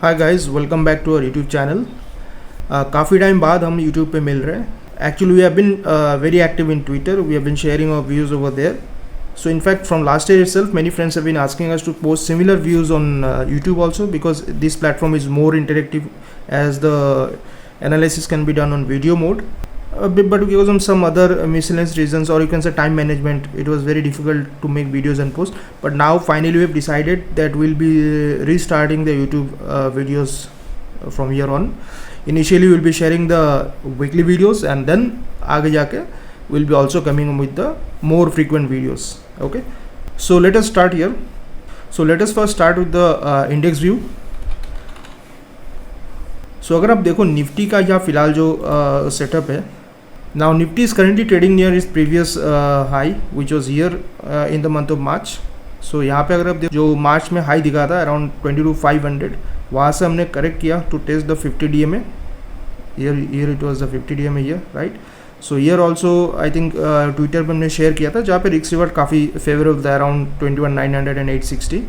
Hi guys, welcome back to our YouTube channel. काफ़ी time बाद हम यूट्यूब पे मिल रहे हैं। Actually we have been very active in Twitter. We have been sharing our views over there. So in fact, from last year itself, many friends have been asking us to post similar views on YouTube also, because this platform is more interactive as the analysis can be done on video mode. But because of some other miscellaneous reasons, or you can say time management, it was very difficult to make videos and post. But now finally we have decided that we'll be restarting the YouTube videos from here on. Initially we'll be sharing the weekly videos, and then आगे जाके we'll be also coming with the more frequent videos. Okay, so let us start here. So let us first start with the index view. So अगर आप देखो Nifty का या फिलहाल जो setup है, now Nifty is currently trading near its previous high which was here in the month of March. So यहाँ पे अगर आप देखो जो मार्च में हाई दिखा था अराउंड 22,500, वहाँ से हमने करेक्ट किया to test the 50 DMA. Here it was the 50 DMA here, right? So year also I think Twitter पर हमने शेयर किया था, जहाँ पे रिस्क रिवॉर्ड काफ़ी फेवरेबल था अराउंड 21,900 एंड 860,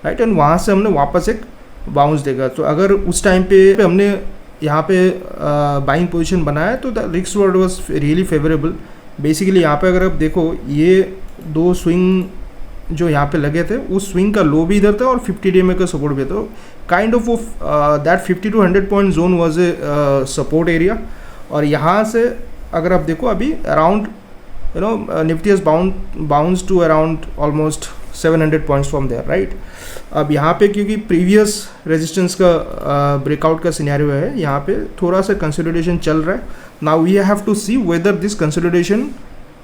राइट. एंड वहाँ से हमने वापस एक बाउंस देगा. तो अगर उस टाइम पे हमने यहाँ पे बाइंग पोजीशन बनाया तो the risk reward was really favourable. Basically यहाँ पे अगर आप देखो ये दो स्विंग जो यहाँ पे लगे थे, उस स्विंग का लो भी इधर था और 50 DMA का सपोर्ट भी था. Kind of that 50 to 100 point zone was a support area. और यहाँ से अगर आप देखो अभी around Nifty has bounce to around almost 700 points from there, right. अब यहाँ पे क्योंकि प्रीवियस रेजिस्टेंस का ब्रेकआउट का सिनेरियो है, यहाँ पे थोड़ा सा कंसोलिडेशन चल रहा है. Now we have to see whether this consolidation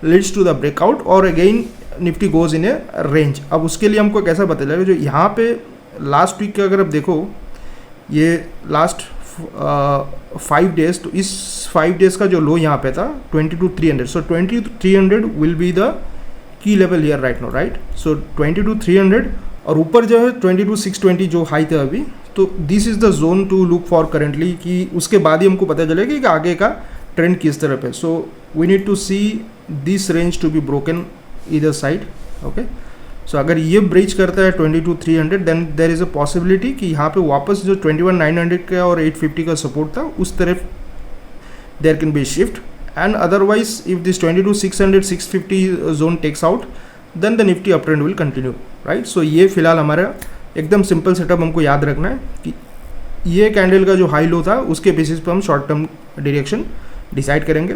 leads to the breakout और again Nifty goes in A range. अब उसके लिए हमको कैसा पता चलेगा, जो यहाँ पे लास्ट वीक का अगर आप देखो, ये लास्ट 5 डेज, तो इस 5 डेज का जो लो यहाँ पे था 22,300. So 22,300 will be the key level here right no, right. So 22,300 और ऊपर जो है 22,620 जो हाई था अभी, तो this is the zone to look for currently, कि उसके बाद ही हमको पता चलेगा कि आगे का ट्रेंड किस तरफ है. So we need to see this range to be broken either side. Okay, so अगर ये ब्रीच करता है 22,300, then there is a possibility कि यहाँ पे वापस जो 21,900 का और 850 का सपोर्ट था उस तरफ there can be shift. And otherwise if this 22,600 650 zone takes out, then the Nifty up trend will continue, right. So ये फिलहाल हमारा एकदम सिंपल सेटअप हमको याद रखना है कि ये कैंडल का जो हाई लो था उसके बेसिस पर हम शॉर्ट टर्म डायरेक्शन डिसाइड करेंगे.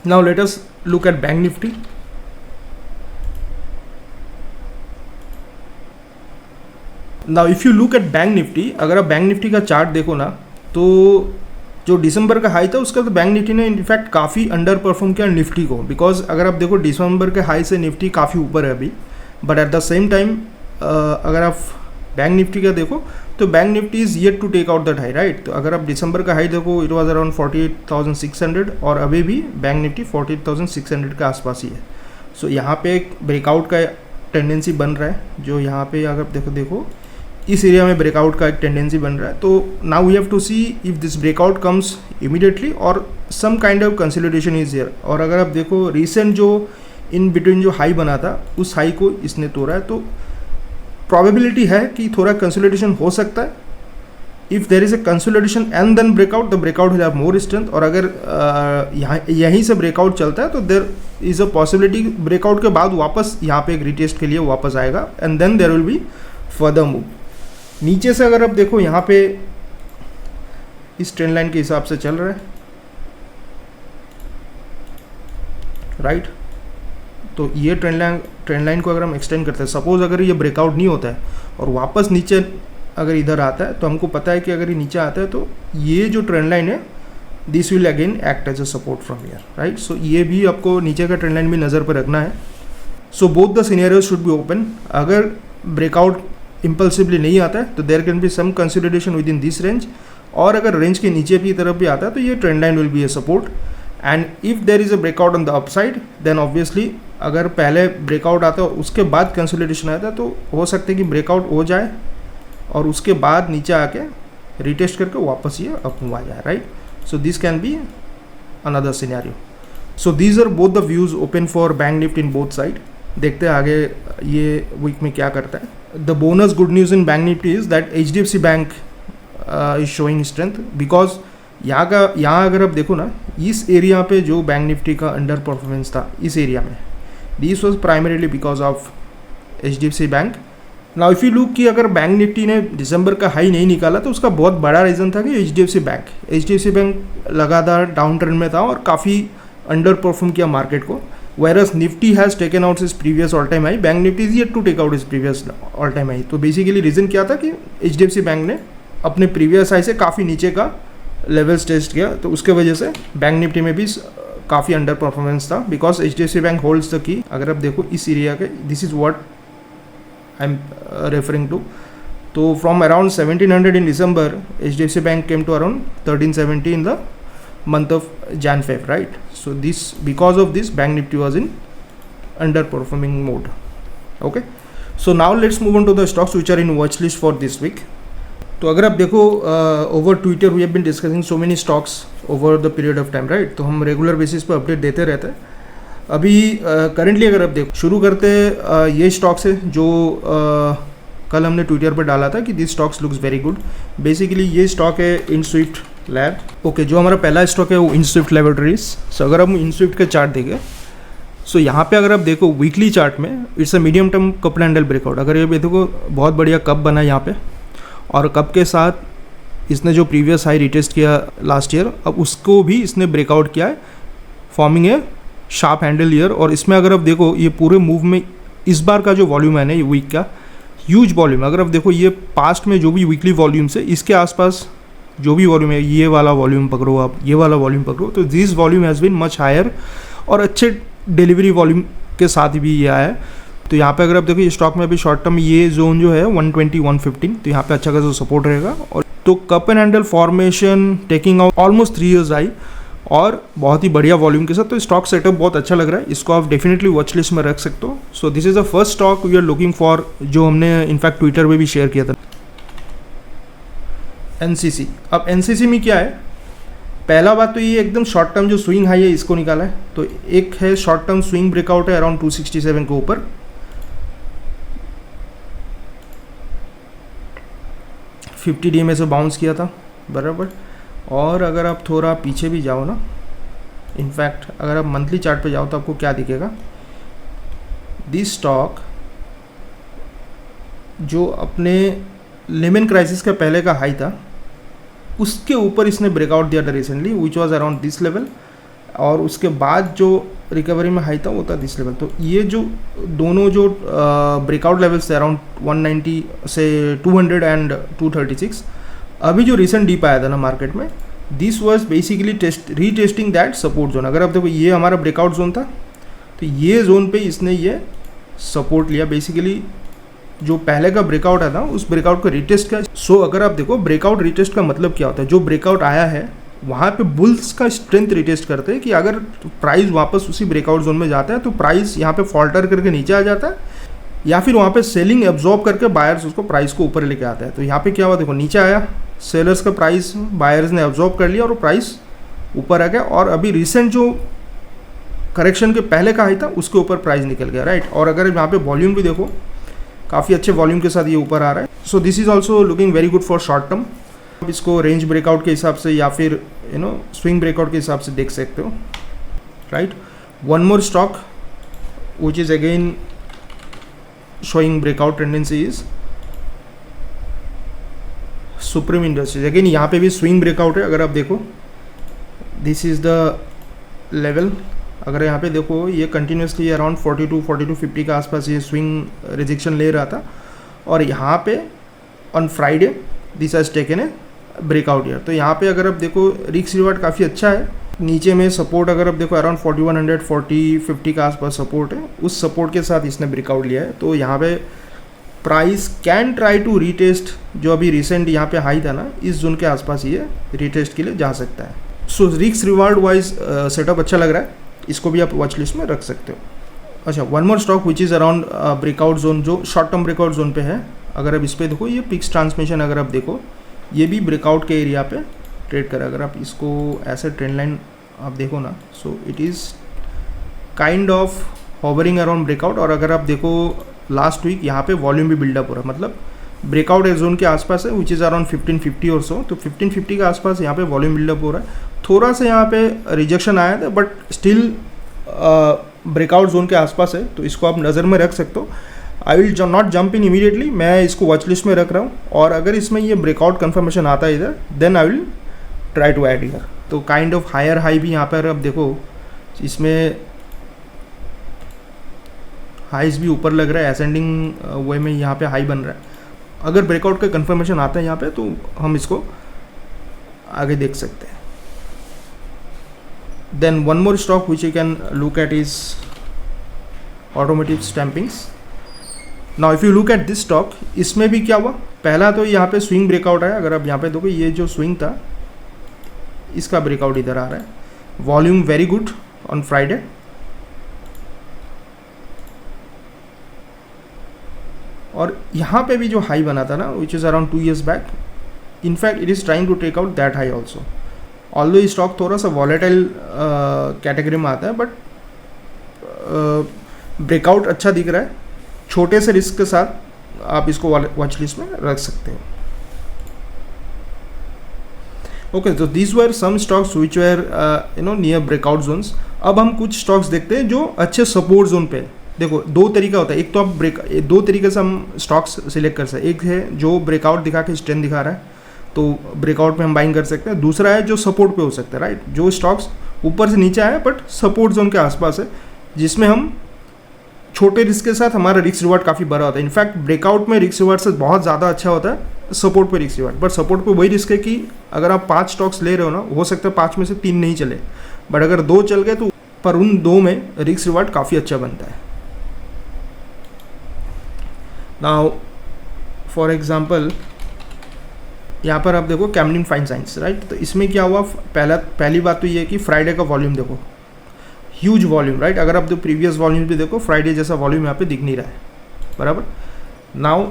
Now let us look at bank Nifty. Now if you look at bank Nifty, अगर आप बैंक निफ्टी का चार्ट देखो ना, तो जो दिसंबर का हाई था उसका तो बैंक निफ्टी ने इनफैक्ट काफ़ी अंडर परफॉर्म किया निफ्टी को. बिकॉज अगर आप देखो दिसंबर के हाई से निफ्टी काफ़ी ऊपर है अभी, but at the same time अगर आप बैंक निफ्टी का देखो तो bank Nifty is yet to take out that high, right. तो अगर आप दिसंबर का हाई देखो, इट वाज अराउंड 48,600 और अभी भी बैंक निफ्टी 48,600 के आसपास ही है. सो यहाँ पे एक ब्रेकआउट का टेंडेंसी बन रहा है, जो यहाँ पे अगर देखो इस एरिया में ब्रेकआउट का एक टेंडेंसी बन रहा है. तो now we have to see if this breakout comes immediately और some kind of consolidation is here. और अगर आप देखो रिसेंट जो इन बिटवीन जो हाई बना था, उस हाई को इसने तोड़ा है, तो प्रोबेबिलिटी है कि थोड़ा कंसोलिडेशन हो सकता है. If there is a consolidation and then breakout, the breakout will have more strength. और अगर यहीं से ब्रेकआउट चलता है तो there is a possibility breakout के बाद वापस यहाँ पे एक रिटेस्ट के लिए वापस आएगा, and then there will be further move. नीचे से अगर आप देखो यहाँ पे इस ट्रेंड लाइन के हिसाब से चल रहा है, राइट. तो ये ट्रेंड लाइन को अगर हम एक्सटेंड करते हैं, सपोज अगर ये ब्रेकआउट नहीं होता है और वापस नीचे अगर इधर आता है, तो हमको पता है कि अगर ये नीचे आता है तो ये जो ट्रेंड लाइन है this will again act as a support from here, right. So ये भी आपको नीचे का ट्रेंड लाइन भी नज़र पर रखना है. So both the scenarios should be open. अगर ब्रेकआउट इम्पल्सिवली नहीं आता है तो there can be some consolidation within this range, और अगर रेंज के नीचे की तरफ भी आता है तो ये trend line will be a support. And if there is a breakout on the upside, then obviously अगर पहले ब्रेकआउट आता है और उसके बाद कंसोलिडेशन आता है, तो हो सकता है कि ब्रेकआउट हो जाए और उसके बाद नीचे आके रिटेस्ट करके वापस ये अप मूव आ जाए, right. So this can be another scenario. So these are both the views open for bank Nifty in both side. देखते हैं आगे ये वीक में क्या करता है. The bonus good news in Bank Nifty is that HDFC Bank is showing strength because यहाँ अगर आप देखो ना, इस एरिया पे जो बैंक निफ्टी का अंडर परफॉर्मेंस था इस एरिया में, this was primarily because of HDFC bank. Now if you look कि अगर बैंक निफ्टी ने दिसंबर का हाई नहीं निकाला तो उसका बहुत बड़ा रीज़न था कि HDFC बैंक लगातार डाउन ट्रेंड में था और काफ़ी अंडर परफॉर्म किया मार्केट को. Whereas Nifty has taken out its previous all-time high, Bank Nifty is yet to take out its previous all-time high. तो बेसिकली रीज़न क्या था कि HDFC बैंक ने अपने प्रीवियस हाई से काफ़ी नीचे का लेवल्स टेस्ट किया, तो उसके वजह से बैंक निफ्टी में भी काफ़ी अंडर परफॉर्मेंस था because HDFC bank holds the key. अगर आप देखो इस एरिया के, this is what I am referring to. तो from around 1700 in December HDFC bank came to around 1370 in the month of Jan-Feb, right? So because of this Bank Nifty was in underperforming mode. Okay, so now let's move on to the stocks which are in watch list for this week. तो अगर आप देखो over Twitter we have been discussing so many stocks over the period of time, right? तो हम regular basis पर update देते रहते हैं. अभी करंटली अगर आप देखो, शुरू करते ये स्टॉक्स है जो कल हमने ट्विटर पर डाला था कि this stocks looks very good. Basically ये स्टॉक है InSwift लैब. ओके, जो हमारा पहला स्टॉक है वो InSwift लैबोरेटरीज. सो अगर हम InSwift के चार्ट देखें, सो यहाँ पे अगर आप देखो वीकली चार्ट में it's a medium term cup handle breakout. अगर ये देखो बहुत बढ़िया कप बना यहाँ पे, और कप के साथ इसने जो प्रीवियस हाई रिटेस्ट किया लास्ट ईयर, अब उसको भी इसने ब्रेकआउट किया है, forming a sharp handle year. और इसमें अगर आप देखो ये पूरे मूव में इस बार का जो वॉल्यूम है ना, ये वीक का ह्यूज वॉल्यूम. अगर आप देखो ये पास्ट में जो भी वीकली वॉल्यूम से इसके आसपास जो भी वॉल्यूम है, ये वाला वॉल्यूम पकड़ो आप, ये वाला वॉल्यूम पकड़ो, तो this volume has been much higher और अच्छे डिलीवरी वॉल्यूम के साथ भी ये आया है. तो यहाँ पे अगर आप देखो ये स्टॉक में अभी शॉर्ट टर्म ये जोन जो है 120-115, तो यहाँ पे अच्छा खासा सपोर्ट रहेगा. और तो cup and handle formation taking out almost 3 years आई और बहुत ही बढ़िया वॉल्यूम के साथ, तो स्टॉक सेटअप बहुत अच्छा लग रहा है. इसको आप डेफिनेटली वॉच लिस्ट में रख सकते हो. So this is the first stock we are looking for, जो हमने इनफैक्ट ट्विटर पे भी शेयर किया था. NCC. अब NCC में क्या है, पहला बात तो ये एकदम शॉर्ट टर्म जो स्विंग हाई है इसको निकाला है. तो एक है शॉर्ट टर्म स्विंग ब्रेकआउट है अराउंड 267 के ऊपर. 50 DMA से बाउंस किया था बराबर. और अगर आप थोड़ा पीछे भी जाओ ना, इनफैक्ट अगर आप मंथली चार्ट पे जाओ तो आपको क्या दिखेगा, दिस स्टॉक जो अपने लेमन क्राइसिस का पहले का हाई था उसके ऊपर इसने ब्रेकआउट दिया था recently, which was around this level. और उसके बाद जो रिकवरी में हाई था वो था दिस लेवल. तो ये जो दोनों जो ब्रेकआउट लेवल्स थे अराउंड 190 से 200 एंड 236, अभी जो रिसेंट डीप आया था ना मार्केट में, this was basically retesting that support zone. अगर आप देखो ये हमारा ब्रेकआउट जोन था, तो ये जोन पे इसने ये सपोर्ट लिया. बेसिकली जो पहले का ब्रेकआउट है ना, उस ब्रेकआउट को रिटेस्ट किया. सो अगर आप देखो ब्रेकआउट रिटेस्ट का मतलब क्या होता है, जो ब्रेकआउट आया है वहाँ पे बुल्स का स्ट्रेंथ रिटेस्ट करते हैं कि अगर प्राइस वापस उसी ब्रेकआउट जोन में जाता है तो प्राइस यहाँ पे फॉल्टर करके नीचे आ जाता है, या फिर वहाँ पे सेलिंग एब्जॉर्ब करके बायर्स उसको प्राइस को ऊपर लेके आता है. तो यहाँ पे क्या हुआ देखो, नीचे आया, सेलर्स का प्राइस बायर्स ने एब्जॉर्ब कर लिया और प्राइस ऊपर आ गया. और अभी रिसेंट जो करेक्शन के पहले का हाई था उसके ऊपर प्राइस निकल गया, राइट. और अगर यहाँ पे वॉल्यूम भी देखो, काफ़ी अच्छे वॉल्यूम के साथ ये ऊपर आ रहा है. सो this is also looking very good for short term. आप इसको रेंज ब्रेकआउट के हिसाब से या फिर स्विंग ब्रेकआउट के हिसाब से देख सकते हो, right. One more stock which is again showing breakout tendency is Supreme Industries. Again यहाँ पे भी स्विंग ब्रेकआउट है. अगर आप देखो दिस इज़ द लेवल. अगर यहाँ पे देखो ये कंटिन्यूसली अराउंड 42-50 के आसपास ये स्विंग रिजेक्शन ले रहा था, और यहाँ पे on Friday this has taken a breakout year. तो यहाँ पे अगर आप देखो रिस्क रिवार्ड काफ़ी अच्छा है. नीचे में सपोर्ट अगर आप देखो अराउंड 4100-40-50 के आसपास सपोर्ट है, उस सपोर्ट के साथ इसने ब्रेकआउट लिया है. तो यहाँ पे price can try to retest जो अभी रिसेंट यहाँ पे हाई था ना, इस जोन के आसपास ये रीटेस्ट के लिए जा सकता है. So risk reward wise setup अच्छा लग रहा है, इसको भी आप वॉच लिस्ट में रख सकते हो. अच्छा, one more stock which is around breakout zone, जो शॉर्ट टर्म ब्रेकआउट जोन पे है. अगर आप इस पर देखो, ये पिक्स ट्रांसमिशन अगर आप देखो, ये भी ब्रेकआउट के एरिया पे ट्रेड करें. अगर आप इसको ऐसे ट्रेंड लाइन आप देखो ना, so it is kind of hovering around breakout. और अगर आप देखो लास्ट वीक यहाँ पे वॉल्यूम भी बिल्डअप हो रहा है, मतलब ब्रेकआउट जोन के आसपास है विच इज़ अराउंड 1550 और सो, तो 1550 के आसपास यहाँ पे वॉल्यूम बिल्डअप हो रहा है। थोड़ा सा यहाँ पे रिजेक्शन आया था बट स्टिल ब्रेकआउट जोन के आसपास है, तो इसको आप नज़र में रख सकते हो। I will not jump in immediately, मैं इसको वॉच लिस्ट में रख रहा हूँ, और अगर इसमें ये ब्रेकआउट कन्फर्मेशन आता है इधर then I will try to add year. तो काइंड ऑफ हायर हाई भी यहाँ पर अब देखो इसमें हाइज भी ऊपर लग रहा है, असेंडिंग वे में यहाँ पे हाई बन रहा है। अगर ब्रेकआउट का कंफर्मेशन आता है यहाँ पे तो हम इसको आगे देख सकते हैं। Then one more stock which you can look at is automotive stampings. Now if you look at this stock, इसमें भी क्या हुआ, पहला तो यहाँ पे स्विंग ब्रेकआउट आया। अगर आप यहाँ पे देखो ये जो स्विंग था इसका ब्रेकआउट इधर आ रहा है, volume very good on Friday, और यहाँ पे भी जो हाई बना था ना which is around 2 years back, in fact it is trying to take out that high also. Although ये स्टॉक थोड़ा सा वॉलेटाइल कैटेगरी में आता है बट ब्रेकआउट अच्छा दिख रहा है, छोटे से रिस्क के साथ आप इसको वॉच लिस्ट में रख सकते हो। ओके, तो these were some stocks which were near breakout zones. अब हम कुछ स्टॉक्स देखते हैं जो अच्छे सपोर्ट जोन पे है। देखो दो तरीका होता है, एक तो आप दो तरीके से हम स्टॉक्स सिलेक्ट कर सकते हैं। एक है जो ब्रेकआउट दिखा के स्ट्रेंथ दिखा रहा है तो ब्रेकआउट पे हम बाइंग कर सकते हैं। दूसरा है जो सपोर्ट पे हो सकता है, राइट, जो स्टॉक्स ऊपर से नीचे आए बट सपोर्ट जोन के आसपास है, जिसमें हम छोटे रिस्क के साथ हमारा रिस्क रिवार्ड काफ़ी बड़ा होता है। इनफैक्ट ब्रेकआउट में रिस्क रिवार्ड से बहुत ज़्यादा अच्छा होता है सपोर्ट पे रिस्क रिवार्ड। बट सपोर्ट पे वही रिस्क है कि अगर आप 5 स्टॉक्स ले रहे हो ना, हो सकता है 5 में से 3 नहीं चले, बट अगर 2 चल गए तो पर उन 2 में रिस्क रिवार्ड काफ़ी अच्छा बनता है। नाउ फॉर एग्जाम्पल यहाँ पर आप देखो कैमलिन फाइन साइंस, राइट, तो इसमें क्या हुआ, पहली बात तो ये है कि फ्राइडे का वॉल्यूम देखो, ह्यूज वॉल्यूम, राइट। अगर आप प्रीवियस वॉल्यूम भी देखो फ्राइडे जैसा वॉल्यूम यहाँ पे दिख नहीं रहा है, बराबर। Now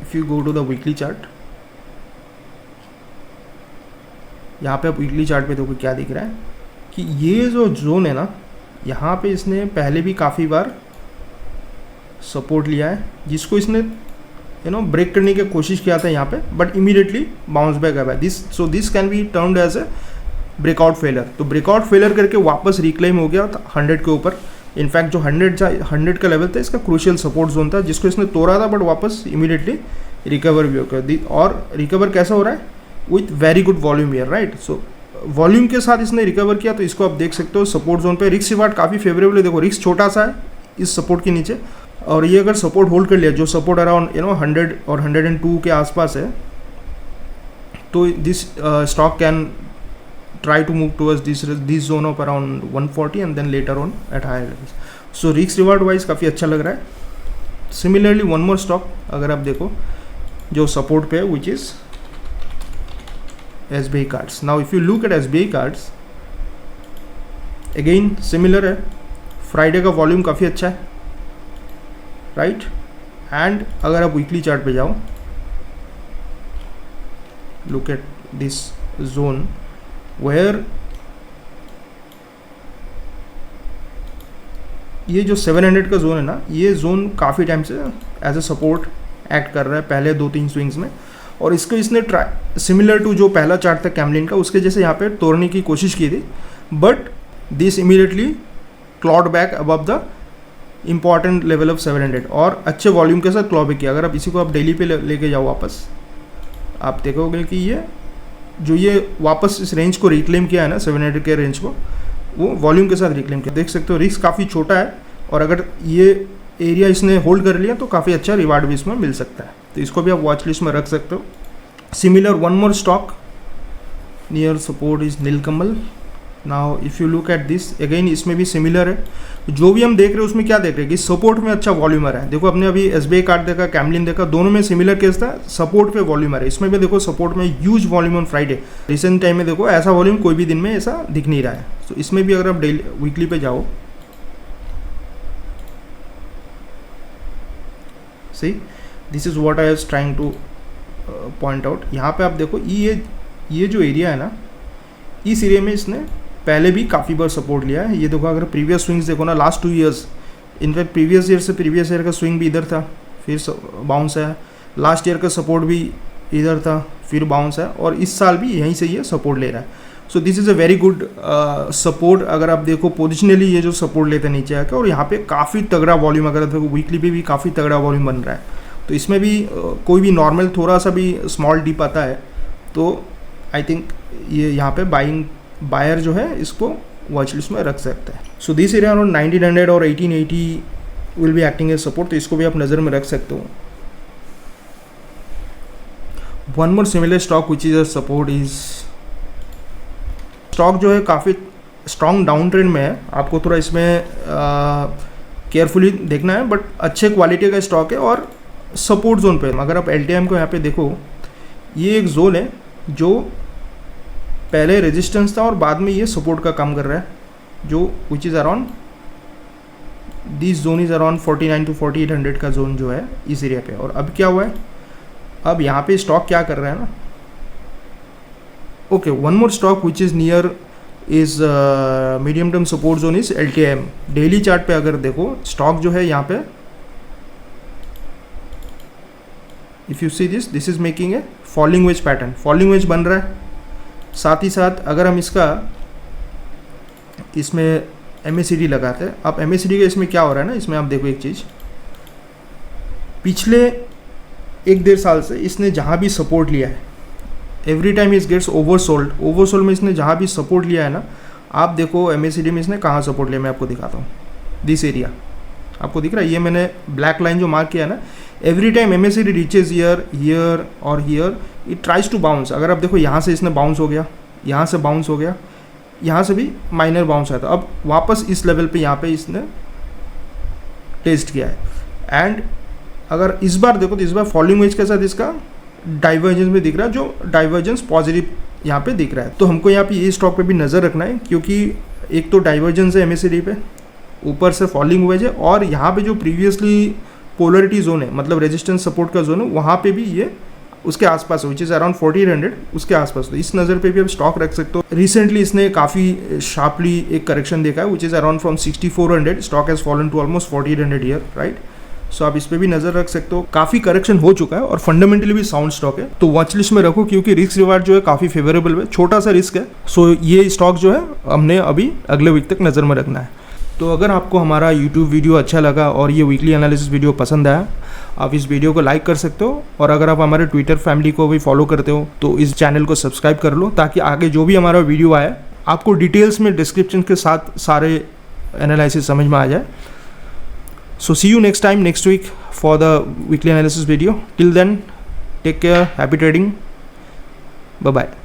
if you go to the weekly chart, यहाँ पे आप वीकली चार्ट पे देखो क्या दिख रहा है कि ये जो जोन है ना, यहाँ पे इसने पहले भी काफ़ी बार सपोर्ट लिया है, जिसको इसने ब्रेक करने की कोशिश किया था यहाँ पे, बट इमीडिएटली बाउंस बैक आया this can be termed as a breakout failure. तो ब्रेकआउट फेलर करके वापस रिक्लेम हो गया 100 के ऊपर। इनफैक्ट जो 100 का लेवल था इसका क्रूशियल सपोर्ट जोन था, जिसको इसने तोड़ा था बट वापस इमीडिएटली रिकवर भी हो गया। और रिकवर कैसा हो रहा है, with very good volume year, right. So volume के साथ इसने रिकवर किया, तो इसको आप देख सकते हो सपोर्ट जोन पे। रिस्क रिवार्ड काफ़ी फेवरेबल है, देखो रिस्क छोटा सा है इस सपोर्ट के नीचे, और ये अगर सपोर्ट होल्ड कर लिया, जो सपोर्ट अराउंड 100 और 102 के आसपास है, तो this stock can try to move towards this zone of around 140 and then later on at higher levels. So risk reward wise काफ़ी अच्छा लग रहा है। Similarly one more stock अगर आप देखो जो support पे है, which is SBI cards. Now if you look at SBI cards, again similar है, फ्राइडे का वॉल्यूम काफ़ी अच्छा है, राइट। एंड अगर आप वीकली चार्ट पे जाओ, look at this zone where ये जो 700 का जोन है ना, ये जोन काफ़ी टाइम से एज ए सपोर्ट एक्ट कर रहा है पहले 2-3 स्विंग्स में, और इसको इसने ट्राई सिमिलर टू जो पहला चार्ट था कैमलिन का, उसके जैसे यहाँ पे तोड़ने की कोशिश की थी, but this immediately Claude back above the important level of 700 और अच्छे वॉल्यूम के साथ क्लॉ बैक किया। अगर आप इसी को आप डेली पे लेके जाओ वापस, आप देखोगे कि ये वापस इस रेंज को रिक्लेम किया है ना, 700 के रेंज को, वो वॉल्यूम के साथ रिक्लेम किया। देख सकते हो रिस्क काफ़ी छोटा है, और अगर ये एरिया इसने होल्ड कर लिया तो काफ़ी अच्छा रिवार्ड भी इसमें मिल सकता है। तो इसको भी आप वॉच लिस्ट में रख सकते हो। Similar one more stock near support is Nilkamal. Now if you look at this, again इसमें भी सिमिलर है। जो भी हम देख रहे हैं उसमें क्या देख रहे हैं कि सपोर्ट में अच्छा वॉल्यूम आ रहा है। देखो अपने अभी SBI कार्ड देखा, कैमलिन देखा, दोनों में सिमिलर केस था, सपोर्ट पे वॉल्यूम आ रहा है। इसमें भी देखो सपोर्ट में huge volume on Friday. Recent time में देखो ऐसा वॉल्यूम कोई भी दिन में ऐसा दिख नहीं रहा है। तो इसमें भी अगर आप डेली वीकली पे जाओ, see this is what I was trying two point out. यहाँ पे आप देखो ये जो एरिया है ना, इस एरिया में इसने पहले भी काफ़ी बार सपोर्ट लिया है। ये देखो अगर प्रीवियस स्विंग्स देखो ना, last 2 years in fact previous year का स्विंग भी इधर था, फिर बाउंस है, लास्ट ईयर का सपोर्ट भी इधर था, फिर बाउंस है, और इस साल भी यहीं से ये सपोर्ट ले रहा है। सो this is a very good support. अगर आप देखो पोजिशनली ये जो सपोर्ट लेते हैं नीचे आकर, और यहाँ पे काफ़ी तगड़ा वॉल्यूम, अगर देखो वीकली पे भी काफ़ी तगड़ा वॉल्यूम बन रहा है, तो इसमें भी कोई भी नॉर्मल थोड़ा सा भी स्मॉल डिप आता है तो आई थिंक ये यहाँ पे बायर जो है इसको वॉच लिस्ट में रख सकता है। सो दिस एरिया अराउंड 1900 और 1880 will be acting as support, तो इसको भी आप नज़र में रख सकते हो। One more similar stock which is a support is, stock जो है काफ़ी स्ट्रॉन्ग डाउन ट्रेंड में है, आपको थोड़ा इसमें केयरफुली देखना है, बट अच्छे क्वालिटी का स्टॉक है और सपोर्ट जोन पे। अगर आप LTM को यहाँ पे देखो, ये एक जोन है जो पहले रेजिस्टेंस था और बाद में ये सपोर्ट का काम कर रहा है, जो विच is around this zone is around 49 to 4800 का जोन जो है इस एरिया पे। और अब क्या हुआ है, अब यहाँ पे स्टॉक क्या कर रहा है ना, okay one more stock which is near is medium term support zone is LTM। Daily chart पे अगर देखो स्टॉक जो है यहाँ पे, if you see this is making a falling veg pattern, falling veg बन रहा है। साथ ही साथ अगर हम इसमें MACD लगाते हैं, अब MACD का इसमें क्या हो रहा है ना, इसमें आप देखो एक चीज़, पिछले 1-1.5 साल से इसने जहाँ भी सपोर्ट लिया है, एवरी टाइम इस गेट्स ओवरसोल्ड में इसने जहाँ भी सपोर्ट लिया है ना, आप देखो MACD में इसने कहाँ सपोर्ट लिया, मैं आपको दिखाता हूँ। दिस एरिया आपको दिख रहा है, ये मैंने ब्लैक लाइन जो मार्क किया है ना, every time MACD reaches here और here, it tries to bounce. अगर आप देखो यहाँ से इसने बाउंस हो गया, यहाँ से बाउंस हो गया, यहाँ से भी माइनर बाउंस आया था, अब वापस इस लेवल पे यहाँ पे इसने टेस्ट किया है। एंड अगर इस बार देखो तो इस बार फॉलिंग वेज के साथ इसका डाइवर्जेंस में दिख रहा है, जो डाइवर्जेंस पॉजिटिव यहाँ पे दिख रहा है। तो हमको यहाँ पे ये स्टॉक पे भी नज़र रखना है, क्योंकि एक तो डाइवर्जेंस है MACD पे, ऊपर से फॉलिंग वेज है, और यहाँ पे जो प्रीवियसली पोलरिटी जोन है, मतलब रेजिस्टेंस सपोर्ट का जोन है, वहाँ पे भी ये उसके आसपास है, विच इज़ अराउंड 1400 उसके आसपास। तो इस नज़र पे भी आप स्टॉक रख सकते हो। रिसेंटली इसने काफ़ी शार्पली एक करेक्शन देखा है, which is around from 6400 stock has fallen to almost 1400 here, right. So आप इस पर भी नज़र रख सकते हो। काफ़ी करेक्शन हो चुका है और फंडामेंटली भी साउंड स्टॉक है, तो वॉच लिस्ट में रखो, क्योंकि रिस्क रिवार्ड जो है काफ़ी फेवरेबल है, छोटा सा रिस्क है। सो ये स्टॉक जो है हमने अभी अगले वीक तक नज़र में रखना है। तो अगर आपको हमारा YouTube वीडियो अच्छा लगा और ये वीकली एनालिसिस वीडियो पसंद आया, आप इस वीडियो को लाइक कर सकते हो, और अगर आप हमारे ट्विटर फैमिली को भी फॉलो करते हो तो इस चैनल को सब्सक्राइब कर लो, ताकि आगे जो भी हमारा वीडियो आए आपको डिटेल्स में डिस्क्रिप्शन के साथ सारे एनालिसिस समझ में आ जाए। So see you next time, next week for the weekly analysis video. Till then take care, happy trading, bye bye.